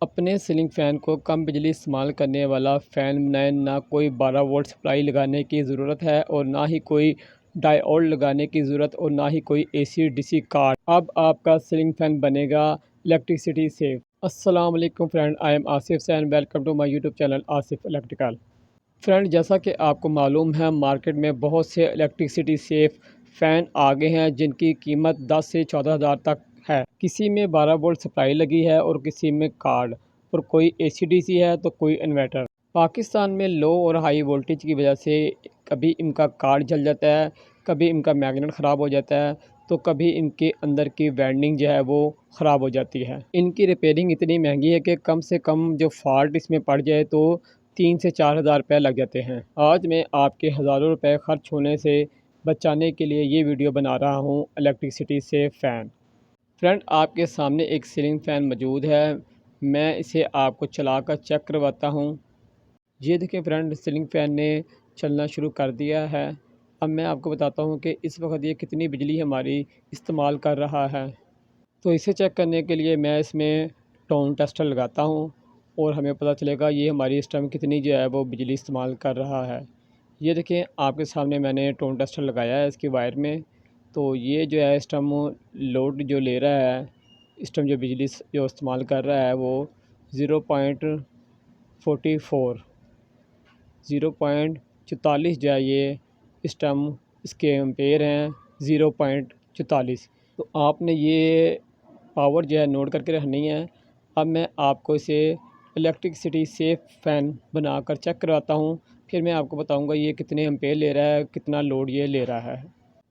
अपने ceiling fan को कम बिजली इस्तेमाल करने वाला फ़ैन बनाएं। ना कोई 12 वोल्ट सप्लाई लगाने की ज़रूरत है और ना ही कोई डायोड लगाने की ज़रूरत और ना ही कोई एसी डीसी कार्ड। अब आपका सीलिंग फ़ैन बनेगा इलेक्ट्रिसिटी सेफ। अस्सलाम वालेकुम friend, I am Asif Sain, welcome to my YouTube channel Asif electrical. Friend, जैसा कि आपको मालूम है, मार्केट में बहुत से इलेक्ट्रिसिटी सेफ फ़ैन आ गए हैं जिनकी कीमत 10 से 14 हज़ार तक है। किसी में 12 वोल्ट सप्लाई लगी है और किसी में कार्ड, और कोई एसी-डीसी है तो कोई इन्वर्टर। पाकिस्तान में लो और हाई वोल्टेज की वजह से कभी इनका कार्ड जल जाता है, कभी इनका मैग्नेट ख़राब हो जाता है, तो कभी इनके अंदर की वायरिंग जो है वो ख़राब हो जाती है। इनकी रिपेयरिंग इतनी महंगी है कि कम से कम जो फ़ॉल्ट इसमें पड़ जाए तो 3 से 4 हज़ार रुपये लग जाते हैं। आज मैं आपके हज़ारों रुपए खर्च होने से बचाने के लिए ये वीडियो बना रहा हूँ इलेक्ट्रिसिटी सेफ फ़ैन। फ्रेंड, आपके सामने एक सीलिंग फ़ैन मौजूद है। मैं इसे आपको चलाकर चेक करवाता हूँ। ये देखिए फ्रेंड, सीलिंग फ़ैन ने चलना शुरू कर दिया है। अब मैं आपको बताता हूँ कि इस वक्त ये कितनी बिजली हमारी इस्तेमाल कर रहा है। तो इसे चेक करने के लिए मैं इसमें टोन टेस्टर लगाता हूँ और हमें पता चलेगा ये हमारी इस टाइम कितनी जो है वो बिजली इस्तेमाल कर रहा है। ये देखें, आपके सामने मैंने टोन टेस्टर लगाया है इसकी वायर में। तो ये जो है इस टाइम लोड जो ले रहा है, इस टाइम जो बिजली जो इस्तेमाल कर रहा है वो 0.44 0.44 जो है ये इस टाइम इसके एम्पेयर हैं, 0.44। तो आपने ये पावर जो है नोट करके रखनी है। अब मैं आपको इसे इलेक्ट्रिसिटी सेफ फ़ैन बनाकर चेक करवाता हूँ, फिर मैं आपको बताऊँगा ये कितने एम्पेयर ले रहा है, कितना लोड ये ले रहा है।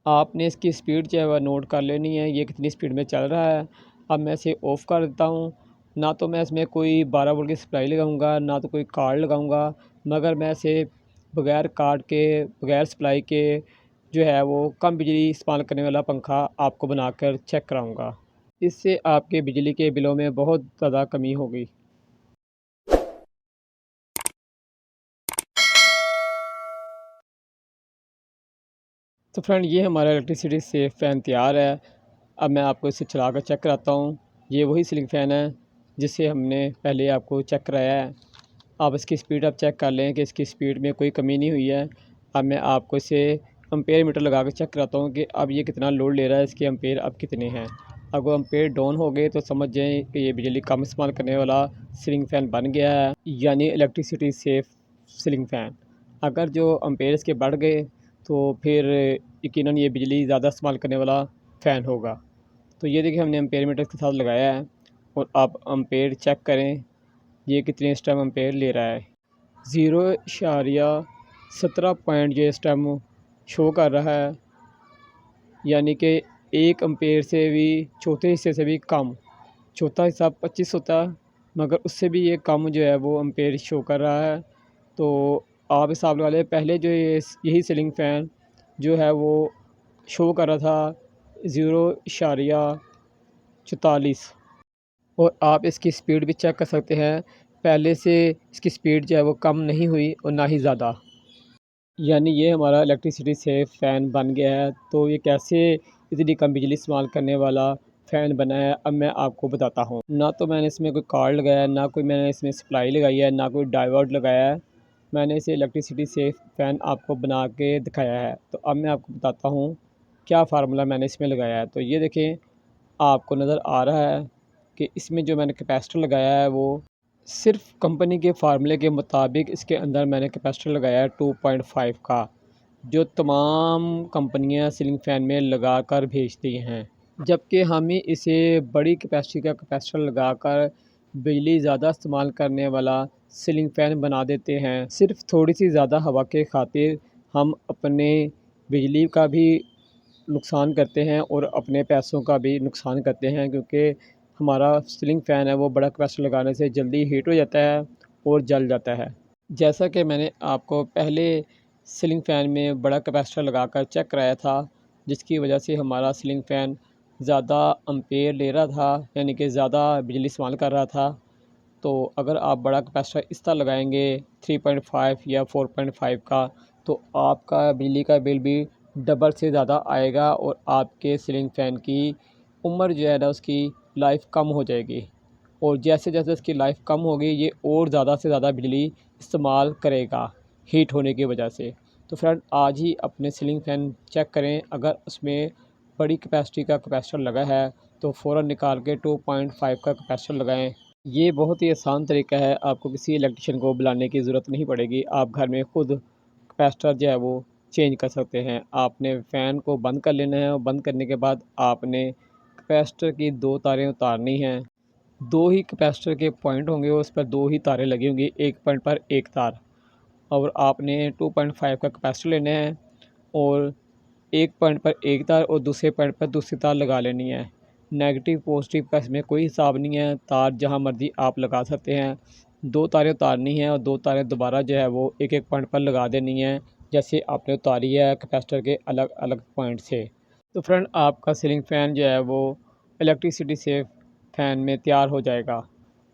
आपने इसकी स्पीड जो है वह नोट कर लेनी है, ये कितनी स्पीड में चल रहा है। अब मैं इसे ऑफ़ कर देता हूँ। ना तो मैं इसमें कोई 12 वोल्ट की सप्लाई लगाऊंगा, ना तो कोई कार्ड लगाऊंगा, मगर मैं इसे बग़ैर कार्ड के, बग़ैर सप्लाई के जो है वो कम बिजली इस्तेमाल करने वाला पंखा आपको बनाकर चेक कराऊंगा। इससे आपके बिजली के बिलों में बहुत ज़्यादा कमी होगी। तो फ्रेंड, ये हमारा इलेक्ट्रिसिटी सेफ फ़ैन तैयार है। अब मैं आपको इसे चला कर चेक कराता हूँ। ये वही सीलिंग फ़ैन है जिससे हमने पहले आपको चेक कराया है। आप इसकी स्पीड आप चेक कर लें कि इसकी स्पीड में कोई कमी नहीं हुई है। अब मैं आपको इसे एम्पेयर मीटर लगा कर चेक कराता हूँ कि अब ये कितना लोड ले रहा है, इसके एम्पेयर अब कितने हैं। अगर एम्पेयर डाउन हो गए तो समझ जाएँ कि ये बिजली कम इस्तेमाल करने वाला सीलिंग फ़ैन बन गया है, यानी इलेक्ट्रिसिटी सेफ सीलिंग फ़ैन। अगर जो एम्पेयर इसके बढ़ गए तो फिर यकीनन ये बिजली ज़्यादा इस्तेमाल करने वाला फ़ैन होगा। तो ये देखिए, हमने एम्पेयर मीटर के साथ लगाया है और आप एम्पेयर चेक करें, ये कितने इस टाइम एम्पेयर ले रहा है। 0.17 पॉइंट ये इस टाइम शो कर रहा है, यानी कि 1 एम्पेयर से भी चौथे हिस्से से भी कम। चौथा हिस्सा 25 होता है, मगर उससे भी ये कम जो है वो एम्पेयर शो कर रहा है। तो आप हिसाब लगा लें, पहले जो ये यही सीलिंग फ़ैन जो है वो शो कर रहा था 0.44, और आप इसकी स्पीड भी चेक कर सकते हैं। पहले से इसकी स्पीड जो है वो कम नहीं हुई और ना ही ज़्यादा, यानी ये हमारा इलेक्ट्रिसिटी सेफ फ़ैन बन गया है। तो ये कैसे इतनी कम बिजली इस्तेमाल करने वाला फ़ैन बना है, अब मैं आपको बताता हूँ। ना तो मैंने इसमें कोई कार्ड लगाया है, ना कोई मैंने इसमें सप्लाई लगाई है, ना कोई डायोड लगाया है। मैंने इसे इलेक्ट्रिसिटी सेफ फ़ैन आपको बना के दिखाया है। तो अब मैं आपको बताता हूँ क्या फ़ार्मूला मैंने इसमें लगाया है। तो ये देखें, आपको नज़र आ रहा है कि इसमें जो मैंने कैपेसिटर लगाया है वो सिर्फ़ कंपनी के फ़ार्मूले के मुताबिक इसके अंदर मैंने कैपेसिटर लगाया है 2.5 का, जो तमाम कंपनियां सीलिंग फ़ैन में लगा कर भेजती हैं। जबकि हम ही इसे बड़ी कैपेसिटी का कैपेसिटर लगाकर बिजली ज़्यादा इस्तेमाल करने वाला सीलिंग फ़ैन बना देते हैं। सिर्फ़ थोड़ी सी ज़्यादा हवा के खातिर हम अपने बिजली का भी नुकसान करते हैं और अपने पैसों का भी नुकसान करते हैं, क्योंकि हमारा सीलिंग फ़ैन है वो बड़ा कैपेसिटर लगाने से जल्दी हीट हो जाता है और जल जाता है। जैसा कि मैंने आपको पहले सीलिंग फ़ैन में बड़ा कैपेसिटर लगाकर चेक कराया था, जिसकी वजह से हमारा सीलिंग फ़ैन ज़्यादा एम्पेयर ले रहा था, यानी कि ज़्यादा बिजली इस्तेमाल कर रहा था। तो अगर आप बड़ा कैपेसिटर इस तरह लगाएंगे 3.5 या 4.5 का, तो आपका बिजली का बिल भी डबल से ज़्यादा आएगा और आपके सीलिंग फ़ैन की उम्र जो है ना, उसकी लाइफ कम हो जाएगी। और जैसे जैसे इसकी लाइफ कम होगी ये और ज़्यादा से ज़्यादा बिजली इस्तेमाल करेगा हीट होने की वजह से। तो फ्रेंड आज ही अपने सीलिंग फ़ैन चेक करें, अगर उसमें बड़ी कैपेसिटी का कैपेसिटर लगा है तो फ़ौरन निकाल के 2.5 का कैपेसिटर लगाएं। ये बहुत ही आसान तरीका है, आपको किसी इलेक्ट्रिशियन को बुलाने की ज़रूरत नहीं पड़ेगी। आप घर में खुद कैपेसिटर जो है वो चेंज कर सकते हैं। आपने फ़ैन को बंद कर लेना है और बंद करने के बाद आपने कैपेसिटर की 2 तारें उतारनी हैं। 2 ही कैपेसिटर के पॉइंट होंगे और उस पर 2 ही तारें लगी होंगी, एक पॉइंट पर एक तार। और आपने 2.5 का कैपेसिटर लेना है और एक पॉइंट पर एक तार और दूसरे पॉइंट पर दूसरी तार लगा लेनी है। नेगेटिव पॉजिटिव का इसमें कोई हिसाब नहीं है, तार जहाँ मर्ज़ी आप लगा सकते हैं। 2 तारें उतारनी हैं और 2 तारें दोबारा जो है वो एक-एक पॉइंट पर लगा देनी है, जैसे आपने उतारी है कैपेसिटर के अलग-अलग पॉइंट से। तो फ्रेंड आपका सीलिंग फ़ैन जो है वो इलेक्ट्रिसिटी से फ़ैन में तैयार हो जाएगा।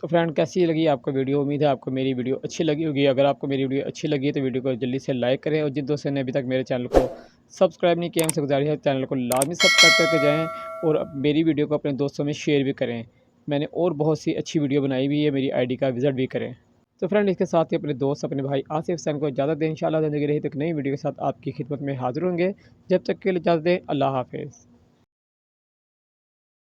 तो फ्रेंड कैसी लगी आपको वीडियो? उम्मीद है आपको मेरी वीडियो अच्छी लगी होगी। अगर आपको मेरी वीडियो अच्छी लगी है तो वीडियो को जल्दी से लाइक करें और जिन दोस्तों ने अभी तक मेरे चैनल को सब्सक्राइब नहीं किया हमसे गुजारिश है चैनल को लाजमी सब्सक्राइब करके जाएँ और मेरी वीडियो को अपने दोस्तों में शेयर भी करें। मैंने और बहुत सी अच्छी वीडियो बनाई हुई है, मेरी आईडी का विज़िट भी करें। तो फ्रेंड इसके साथ ही अपने दोस्त अपने भाई आसिफ हुसैन को इजाज़त दें। इंशाअल्लाह ज़िंदगी रही तो एक नई वीडियो के साथ आपकी खिदमत में हाज़िर होंगे। जब तक के लिए इजाज़त दें, अल्लाह हाफ़िज़।